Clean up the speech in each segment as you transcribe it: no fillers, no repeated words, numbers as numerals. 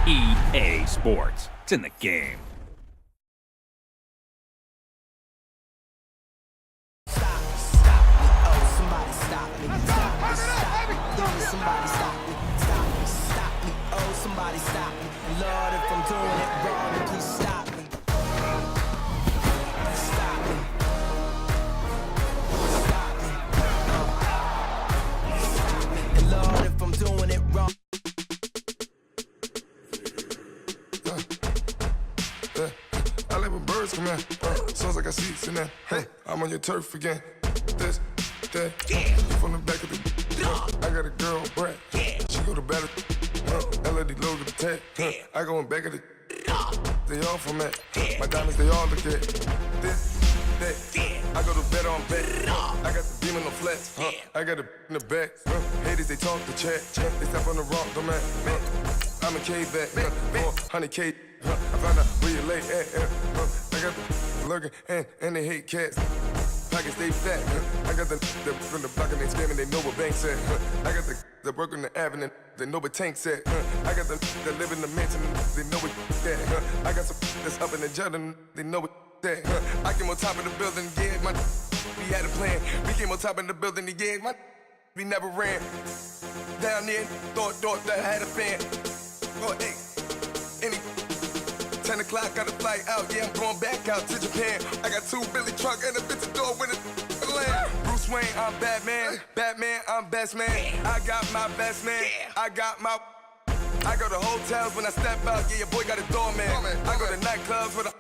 EA Sports. It's in the game. Somebody stop me. Lord, if I'm doing it wrong, please stop me. Stop me. Stop me. And Lord, if I'm doing it wrong. I like when birds come in. Sounds like I seats in there. Hey, I'm on your turf again. This, that. You from the back of the. I got a girl, Brad. She go to battle. LED logo the tag. I go in back of the. They all from that. My diamonds, they all look at. This, that. I go to bed on bed. I got the beam in the flats. I got the in the back. Haters, they talk the chat. They step on the rock, the man. I'm a K-back. 400K. I found out where you lay at. I got the lurking and they hate cats. Pockets stay fat. I got the from the block and they scamming, they know what banks at. I got the work on the avenue, they know what tanks at. I got the live in the mansion, they know what that. I got some that's up in the Jordan, they know what that. I came on top of the building, yeah, we had a plan. We came on top of the building, yeah, we never ran. Down there, thought that I had a fan. Oh, hey, any 10 o'clock, got a flight out, yeah, I'm going back out to Japan. I got 2 Billy truck and a bitch door with a land. Bruce Wayne, I'm Batman. Batman, I'm best man. I got my best man. I got my. I go to hotels when I step out, yeah, your boy got a doorman. I go to nightclubs with a.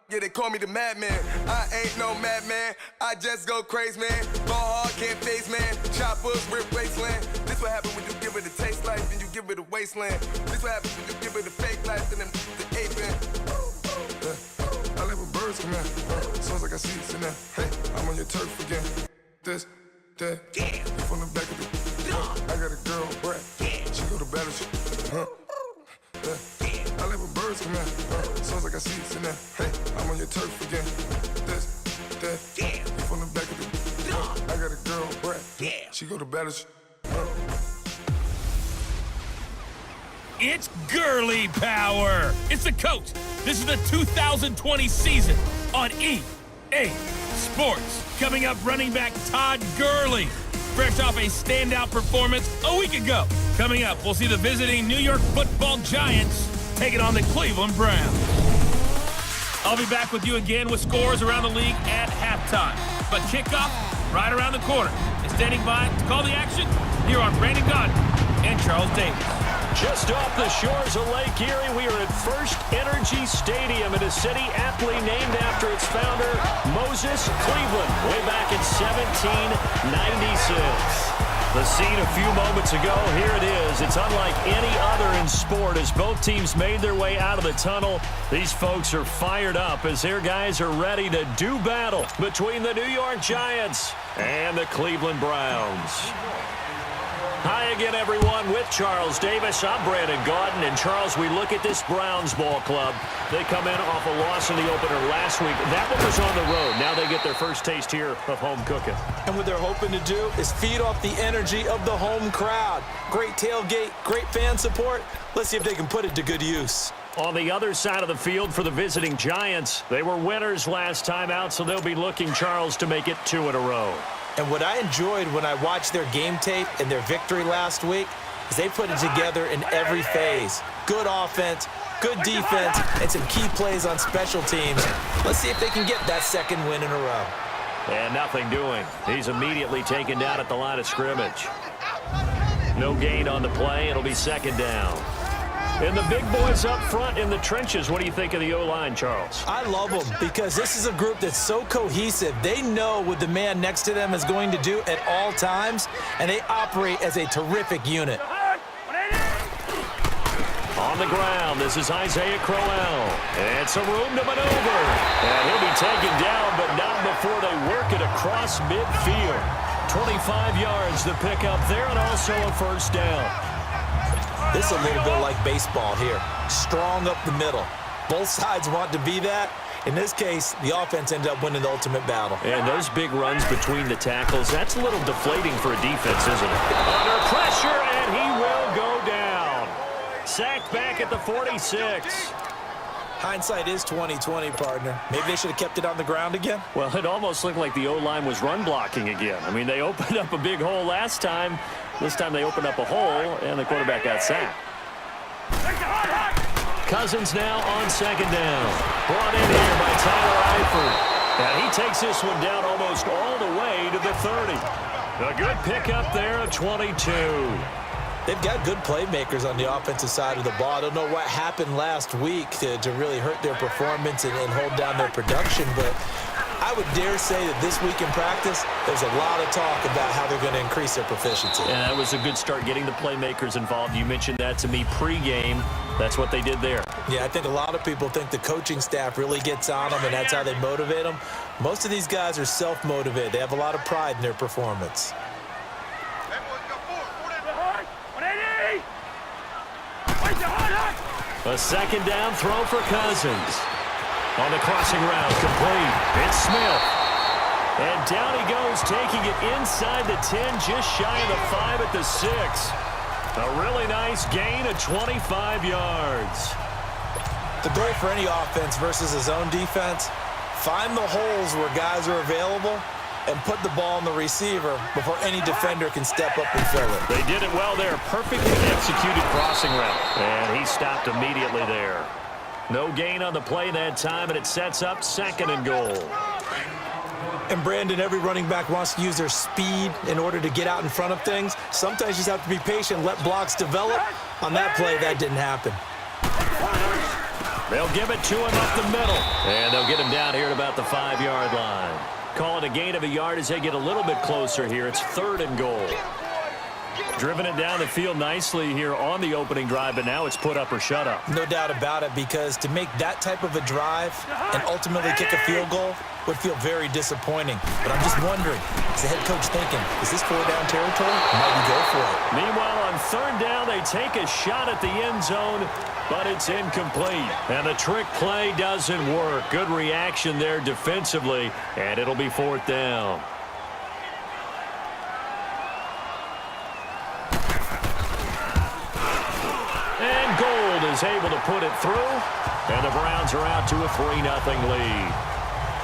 Yeah, they call me the madman. I ain't no madman. I just go crazy, man. Ball hard, can't face, man. Choppers, rip wasteland. This what happen when you give it a taste life and you give it a wasteland. This what happen when you give it a fake life and then the aping. I like when birds come in. Sounds like I seats in there. Hey, I'm on your turf again. This, that. You from the back of the. I got a girl, Brad. She go to battle. I like when birds come in. Sounds like I seats in there. Hey, I'm on your turf again. This, that. You from the back of the. I got a girl, Brad. She go to battle. It's girly power. It's the coach. This is the 2020 season on EA Sports. Coming up, running back Todd Gurley, fresh off a standout performance a week ago. Coming up, we'll see the visiting New York Football Giants taking on the Cleveland Browns. I'll be back with you again with scores around the league at halftime. But kickoff right around the corner. And standing by to call the action here on Brandon Gaudin and Charles Davis. Just off the shores of Lake Erie, we are at First Energy Stadium in a city aptly named after its founder, Moses Cleveland, way back in 1796. The scene a few moments ago, here it is. It's unlike any other in sport as both teams made their way out of the tunnel. These folks are fired up as their guys are ready to do battle between the New York Giants and the Cleveland Browns. Hi again, everyone, with Charles Davis. I'm Brandon Gaudin. And, Charles, we look at this Browns ball club. They come in off a loss in the opener last week. That one was on the road. Now they get their first taste here of home cooking. And what they're hoping to do is feed off the energy of the home crowd. Great tailgate, great fan support. Let's see if they can put it to good use. On the other side of the field for the visiting Giants, they were winners last time out, so they'll be looking, Charles, to make it 2 in a row. And what I enjoyed when I watched their game tape and their victory last week is they put it together in every phase. Good offense, good defense, and some key plays on special teams. Let's see if they can get that second win in a row. And nothing doing. He's immediately taken down at the line of scrimmage. No gain on the play. It'll be second down. And the big boys up front in the trenches. What do you think of the O-line, Charles? I love them because this is a group that's so cohesive. They know what the man next to them is going to do at all times, and they operate as a terrific unit. On the ground, this is Isaiah Crowell. And some room to maneuver. And he'll be taken down, but not before they work it across midfield. 25 yards to pick up there, and also a first down. This is a little bit like baseball here. Strong up the middle. Both sides want to be that. In this case, the offense ended up winning the ultimate battle. And those big runs between the tackles, that's a little deflating for a defense, isn't it? Under pressure, and he will go down. Sacked back at the the 46. Hindsight is 20/20, partner. Maybe they should have kept it on the ground again. Well, it almost looked like the O-line was run blocking again. I mean, they opened up a big hole last time. This time they opened up a hole, and the quarterback got sacked. Cousins now on second down. Brought in here by Tyler Eifert. And he takes this one down almost all the way to the 30. A good pickup there of 22. They've got good playmakers on the offensive side of the ball. I don't know what happened last week to really hurt their performance and hold down their production, but I would dare say that this week in practice, there's a lot of talk about how they're going to increase their proficiency. And that was a good start, getting the playmakers involved. You mentioned that to me pregame. That's what they did there. Yeah, I think a lot of people think the coaching staff really gets on them, and that's how they motivate them. Most of these guys are self-motivated. They have a lot of pride in their performance. A second down throw for Cousins. On the crossing route, complete. It's Smith. And down he goes, taking it inside the 10, just shy of the 5 at the 6. A really nice gain of 25 yards. The goal for any offense versus his own defense, find the holes where guys are available and put the ball on the receiver before any defender can step up and fill it. They did it well there. Perfectly executed crossing route. And he stopped immediately there. No gain on the play that time, and it sets up second and goal. And Brandon, every running back wants to use their speed in order to get out in front of things. Sometimes you just have to be patient, let blocks develop. On that play, that didn't happen. They'll give it to him up the middle. And they'll get him down here at about the 5-yard line. Call it a gain of a yard as they get a little bit closer here. It's third and goal. Driven it down the field nicely here on the opening drive, but now it's put up or shut up. No doubt about it, because to make that type of a drive and ultimately kick a field goal would feel very disappointing. But I'm just wondering, is the head coach thinking, is this 4-down territory? Might he go for it? Meanwhile, on third down, they take a shot at the end zone, but it's incomplete. And the trick play doesn't work. Good reaction there defensively, and it'll be fourth down. And Gold is able to put it through, and the Browns are out to a 3-0 lead.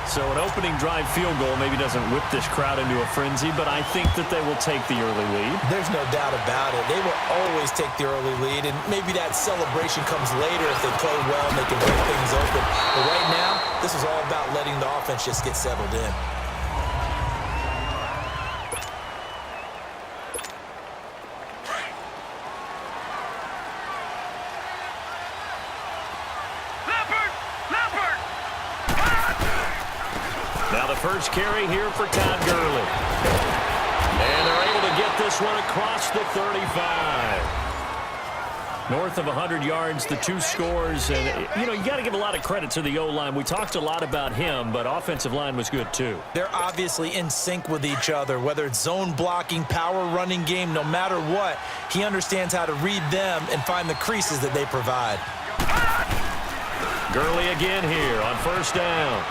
So an opening drive field goal maybe doesn't whip this crowd into a frenzy, but I think that they will take the early lead. There's no doubt about it. They will always take the early lead, and maybe that celebration comes later if they play well and they can break things open. But right now, this is all about letting the offense just get settled in. Now the first carry here for Todd Gurley. And they're able to get this one across the 35. North of 100 yards, the 2 scores. And, you know, you got to give a lot of credit to the O-line. We talked a lot about him, but offensive line was good too. They're obviously in sync with each other, whether it's zone blocking, power running game, no matter what. He understands how to read them and find the creases that they provide. Gurley again here on first down.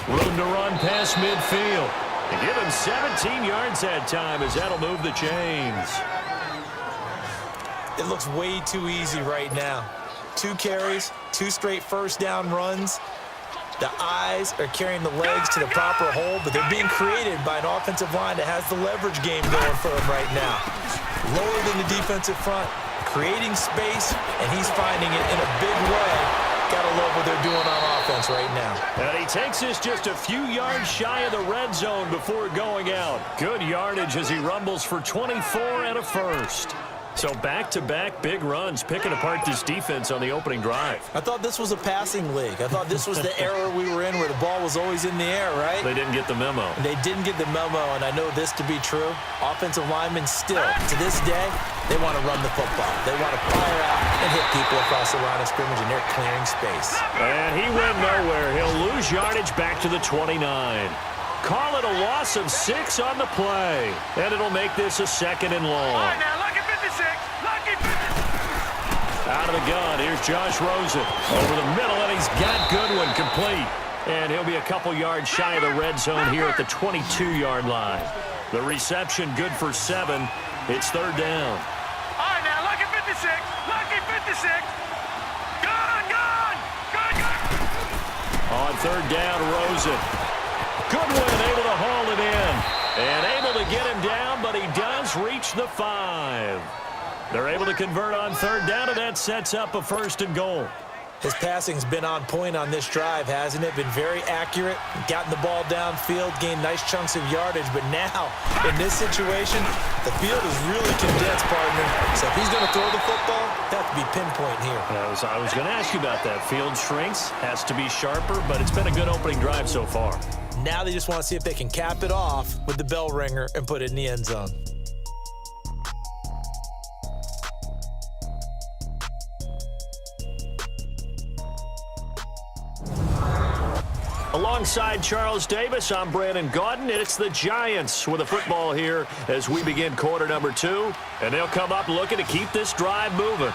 Room to run past midfield. And give him 17 yards that time as that'll move the chains. It looks way too easy right now. 2 carries, 2 straight first down runs. The eyes are carrying the legs to the proper hole, but they're being created by an offensive line that has the leverage game going for them right now. Lower than the defensive front, creating space, and he's finding it in a big way. Gotta love what they're doing on offense right now. And he takes this just a few yards shy of the red zone before going out. Good yardage as he rumbles for 24 and a first. So back-to-back big runs, picking apart this defense on the opening drive. I thought this was a passing league. I thought this was the era we were in where the ball was always in the air, right? They didn't get the memo. They didn't get the memo, and I know this to be true. Offensive linemen still, to this day, they want to run the football. They want to fire out and hit people across the line of scrimmage, and they're clearing space. And he went nowhere. He'll lose yardage back to the 29. Call it a loss of 6 on the play. And it'll make this a second and long. All right, now, look at 56. Look at 56. Out of the gun, here's Josh Rosen. Over the middle, and he's got Goodwin complete. And he'll be a couple yards shy of the red zone here at the 22-yard line. The reception good for 7. It's third down. All right, now, look at 56. 56. Lucky 56. Gone, gone. Good. On third down, Rosen. Goodwin able to haul it in. And able to get him down, but he does reach the 5. They're able to convert on third down, and that sets up a 1st and goal. His passing's been on point on this drive, hasn't it? Been very accurate, gotten the ball downfield, gained nice chunks of yardage. But now, in this situation, the field is really condensed, partner. So if he's going to throw the football, that would be pinpoint here. I was going to ask you about that. Field shrinks, has to be sharper, but it's been a good opening drive so far. Now they just want to see if they can cap it off with the bell ringer and put it in the end zone. Alongside Charles Davis, I'm Brandon Gaudin, and it's the Giants with the football here as we begin quarter number 2. And they'll come up looking to keep this drive moving.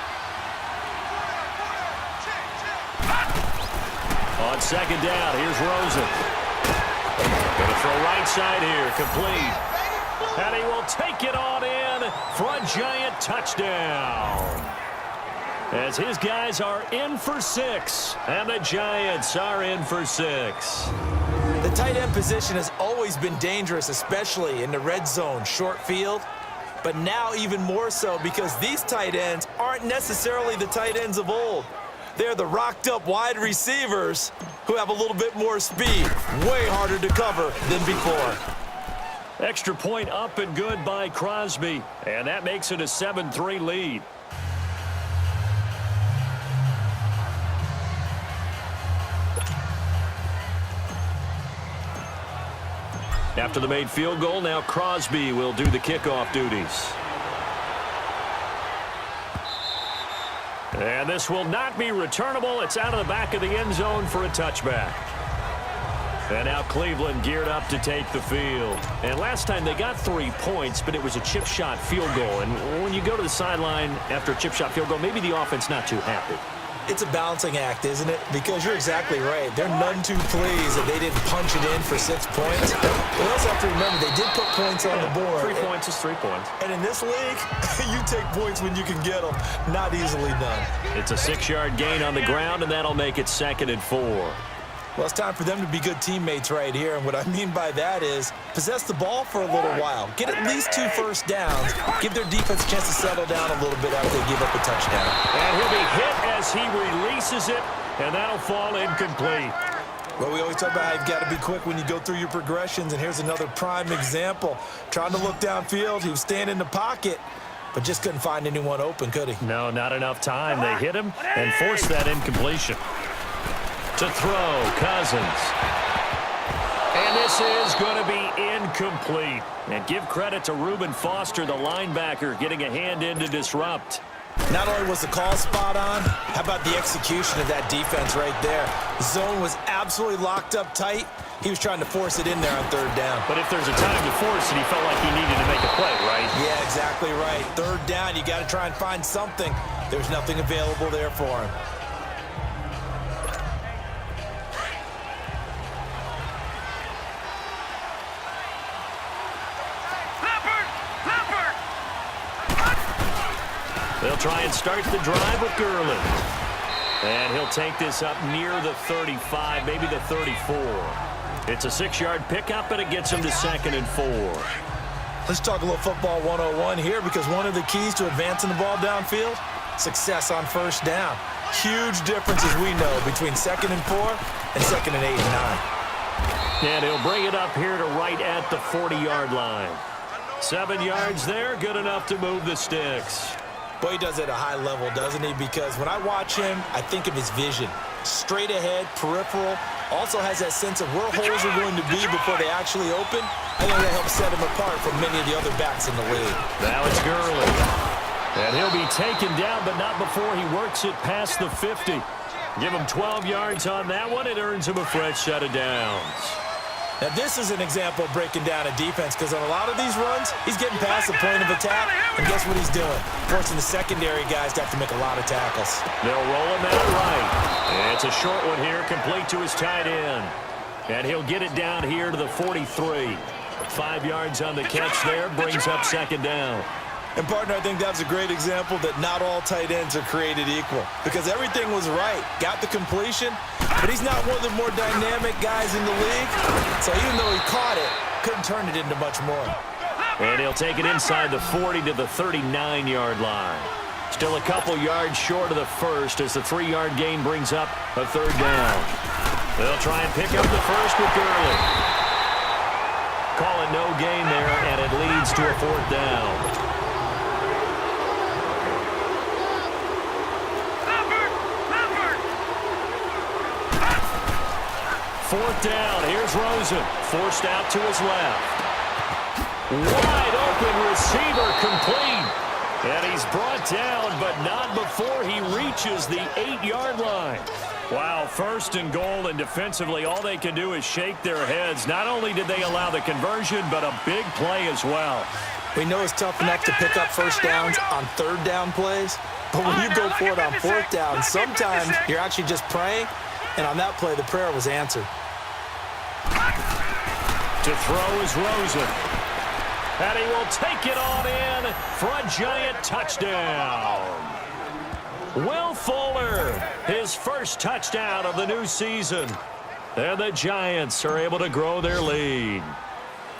On second down, here's Rosen. Going to throw right side here, complete. And he will take it on in for a Giant touchdown. As his guys are in for 6, and the Giants are in for 6. The tight end position has always been dangerous, especially in the red zone, short field. But now even more so because these tight ends aren't necessarily the tight ends of old. They're the rocked-up wide receivers who have a little bit more speed, way harder to cover than before. Extra point up and good by Crosby, and that makes it a 7-3 lead. After the made field goal, now Crosby will do the kickoff duties. And this will not be returnable. It's out of the back of the end zone for a touchback. And now Cleveland geared up to take the field. And last time they got 3 points, but it was a chip shot field goal. And when you go to the sideline after a chip shot field goal, maybe the offense not too happy. It's a balancing act, isn't it? Because you're exactly right. They're none too pleased that they didn't punch it in for 6 points. But we also have to remember they did put points on the board. 3 points is 3 points. And in this league, you take points when you can get them. Not easily done. It's a 6-yard gain on the ground, and that'll make it 2nd and 4. Well, it's time for them to be good teammates right here. And what I mean by that is possess the ball for a little while. Get at least 2 first downs. Give their defense a chance to settle down a little bit after they give up a touchdown. And he'll be hit as he releases it, and that'll fall incomplete. Well, we always talk about how you've got to be quick when you go through your progressions, and here's another prime example. Trying to look downfield, he was standing in the pocket, but just couldn't find anyone open, could he? No, not enough time. They hit him and forced that incompletion. To throw, Cousins. And this is going to be incomplete. And give credit to Reuben Foster, the linebacker, getting a hand in to disrupt. Not only was the call spot on, how about the execution of that defense right there? The zone was absolutely locked up tight. He was trying to force it in there on third down. But if there's a time to force it, he felt like he needed to make a play, right? Yeah, exactly right. Third down, you got to try and find something. There's nothing available there for him. They'll try and start the drive with Gurley. And he'll take this up near the 35, maybe the 34. It's a 6-yard pickup, and it gets him to 2nd and 4. Let's talk a little football 101 here, because one of the keys to advancing the ball downfield, success on first down. Huge difference, as we know, between 2nd and 4 and 2nd and 8 and 9. And he'll bring it up here to right at the 40-yard line. 7 yards there, good enough to move the sticks. Boy, he does it at a high level, doesn't he? Because when I watch him, I think of his vision. Straight ahead, peripheral. Also has that sense of where holes are going to be before they actually open. I think that helps set him apart from many of the other backs in the league. Now it's Gurley. And he'll be taken down, but not before he works it past the 50. Give him 12 yards on that one. It earns him a fresh set of downs. Now, this is an example of breaking down a defense, because on a lot of these runs, he's getting past the point of attack, and guess what he's doing? Forcing the secondary guys to have to make a lot of tackles. They'll roll him out right. And it's a short one here, complete to his tight end. And he'll get it down here to the 43. 5 yards on the catch there, brings up 2nd down. And, partner, I think that's a great example that not all tight ends are created equal because everything was right. Got the completion, but he's not one of the more dynamic guys in the league. So even though he caught it, couldn't turn it into much more. And he'll take it inside the 40 to the 39-yard line. Still a couple yards short of the first as the 3-yard gain brings up a third down. They'll try and pick up the first with Gurley. Call it no gain there, and it leads to a fourth down. Fourth down. Here's Rosen. Forced out to his left. Wide open receiver complete. And he's brought down, but not before he reaches the 8-yard line. Wow, first and goal, and defensively all they can do is shake their heads. Not only did they allow the conversion, but a big play as well. We know it's tough enough to pick up first downs on third down plays, but when you go for it on fourth down, sometimes you're actually just praying, and on that play the prayer was answered. To throw is Rosen. And he will take it on in for a giant touchdown. Will Fuller, his first touchdown of the new season. And the Giants are able to grow their lead.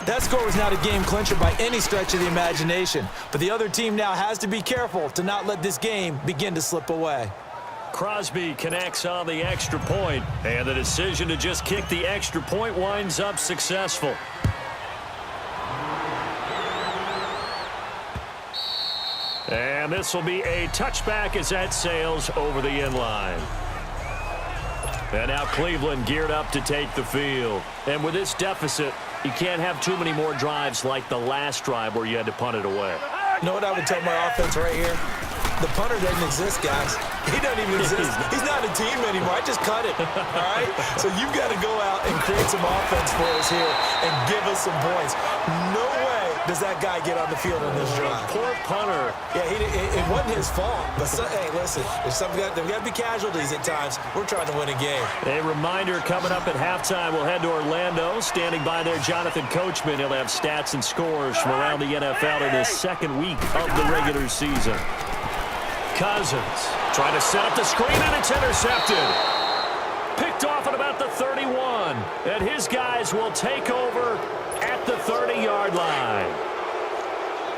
That score was not a game clincher by any stretch of the imagination, but the other team now has to be careful to not let this game begin to slip away. Crosby connects on the extra point, and the decision to just kick the extra point winds up successful. And this will be a touchback as that sails over the inline. And now Cleveland geared up to take the field. And with this deficit, you can't have too many more drives like the last drive where you had to punt it away. You know what I would tell my offense right here? The punter doesn't exist, guys. He doesn't even exist. He's not a team anymore. I just cut it, all right? So you've got to go out and create some offense for us here and give us some points. No way does that guy get on the field on this drive. Poor punter. Yeah, it wasn't his fault. But, hey, listen, there's got to be casualties at times. We're trying to win a game. A reminder coming up at halftime, we'll head to Orlando. Standing by there, Jonathan Coachman. He'll have stats and scores from around the NFL in the second week of the regular season. Cousins trying to set up the screen, and it's intercepted. Picked off at about the 31. And his guys will take over at the 30-yard line.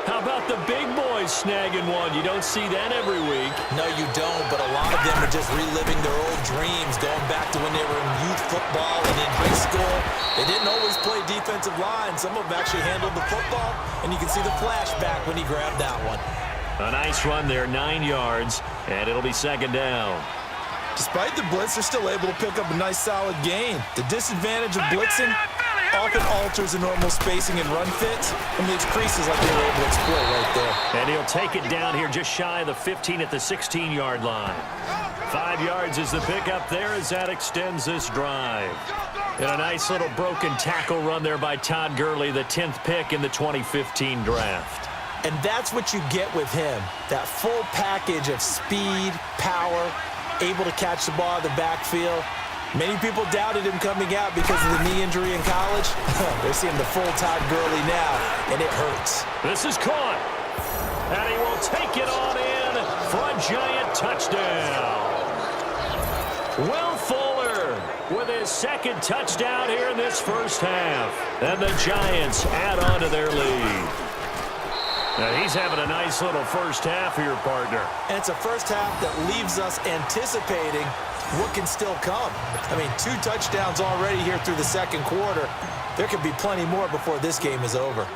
How about the big boys snagging one? You don't see that every week. No, you don't, but a lot of them are just reliving their old dreams, going back to when they were in youth football and in high school. They didn't always play defensive line. Some of them actually handled the football, and you can see the flashback when he grabbed that one. A nice run there, 9 yards, and it'll be second down. Despite the blitz, they're still able to pick up a nice, solid gain. The disadvantage of blitzing often alters the normal spacing and run fits and leaves creases like they were able to exploit right there. And he'll take it down here just shy of the 15 at the 16-yard line. 5 yards is the pickup there as that extends this drive. And a nice little broken tackle run there by Todd Gurley, the 10th pick in the 2015 draft. And that's what you get with him, that full package of speed, power, able to catch the ball in the backfield. Many people doubted him coming out because of the knee injury in college. They're seeing the full Todd Gurley now, and it hurts. This is caught, and he will take it on in for a giant touchdown. Will Fuller with his second touchdown here in this first half. And the Giants add on to their lead. Now he's having a nice little first half here, partner. And it's a first half that leaves us anticipating what can still come. I mean, 2 touchdowns already here through the second quarter. There could be plenty more before this game is over.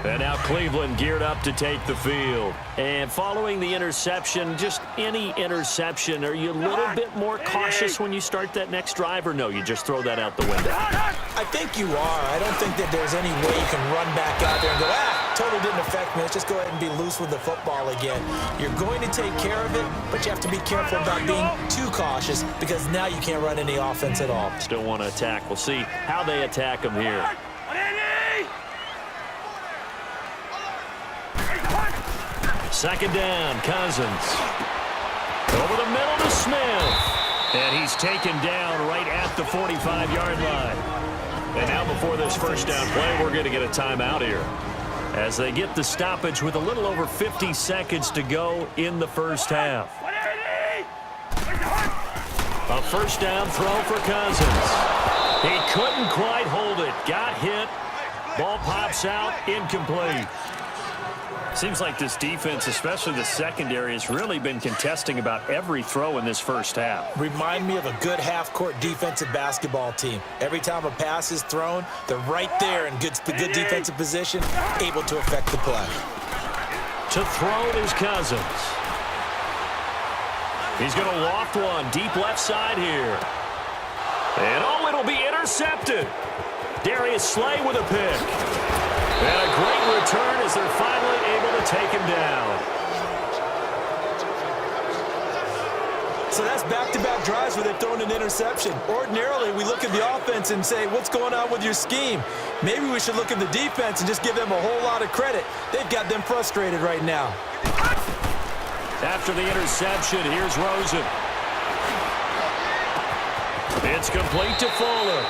And now Cleveland geared up to take the field. And following the interception, just any interception, are you a little bit more cautious when you start that next drive, or no, you just throw that out the window? I think you are. I don't think that there's any way you can run back out there and go, totally didn't affect me. Let's just go ahead and be loose with the football again. You're going to take care of it, but you have to be careful about being too cautious because now you can't run any offense at all. Still want to attack. We'll see how they attack them here. Second down, Cousins. Over the middle to Smith. And he's taken down right at the 45-yard line. And now before this first down play, we're going to get a timeout here, as they get the stoppage with a little over 50 seconds to go in the first half. A first down throw for Cousins. He couldn't quite hold it. Got hit. Ball pops out. Incomplete. Seems like this defense, especially the secondary, has really been contesting about every throw in this first half. Remind me of a good half-court defensive basketball team. Every time a pass is thrown, they're right there in good defensive position, able to affect the play. To throw is Cousins. He's going to loft one deep left side here. And oh, it'll be intercepted. Darius Slay with a pick. And a great return as they're finally able to take him down. So that's back-to-back drives where they've thrown an interception. Ordinarily, we look at the offense and say, what's going on with your scheme? Maybe we should look at the defense and just give them a whole lot of credit. They've got them frustrated right now. After the interception, here's Rosen. It's complete to Fuller.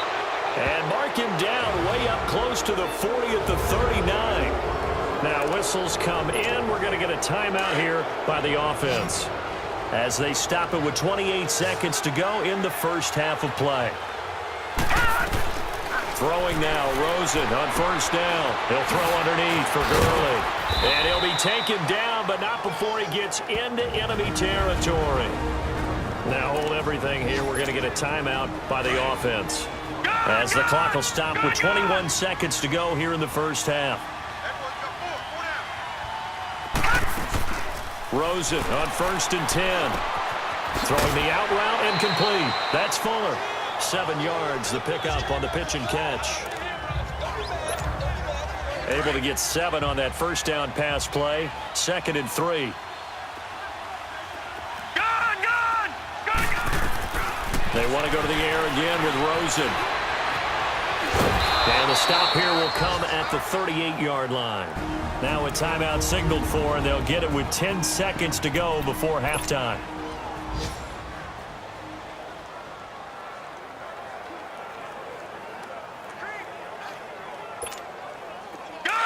And mark him down way up close to the 40 at the 39. Now whistles come in. We're going to get a timeout here by the offense, as they stop it with 28 seconds to go in the first half of play. Throwing now, Rosen on first down. He'll throw underneath for Gurley. And he'll be taken down, but not before he gets into enemy territory. Now hold everything here. We're going to get a timeout by the offense, as the clock will stop with 21 seconds to go here in the first half. Rosen on first and 10. Throwing the out route, incomplete. That's Fuller. 7 yards, the pickup on the pitch and catch. Able to get 7 on that first down pass play. 2nd and 3. They want to go to the air again with Rosen. And the stop here will come at the 38-yard line. Now a timeout signaled for, and they'll get it with 10 seconds to go before halftime.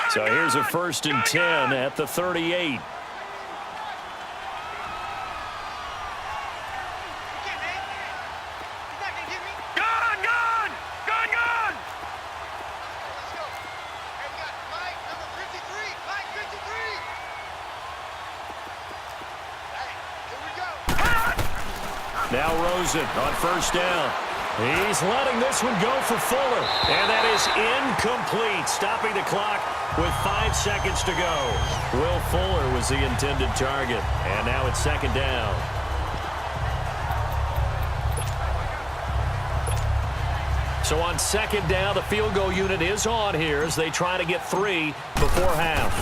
So here's a 1st and 10 at the 38. Now Rosen on first down. He's letting this one go for Fuller. And that is incomplete, stopping the clock with 5 seconds to go. Will Fuller was the intended target. And now it's 2nd down. So on 2nd down, the field goal unit is on here as they try to get 3 before half.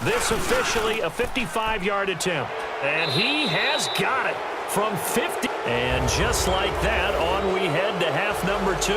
This officially a 55-yard attempt. And he has got it from 50. And just like that, on we head to half number 2.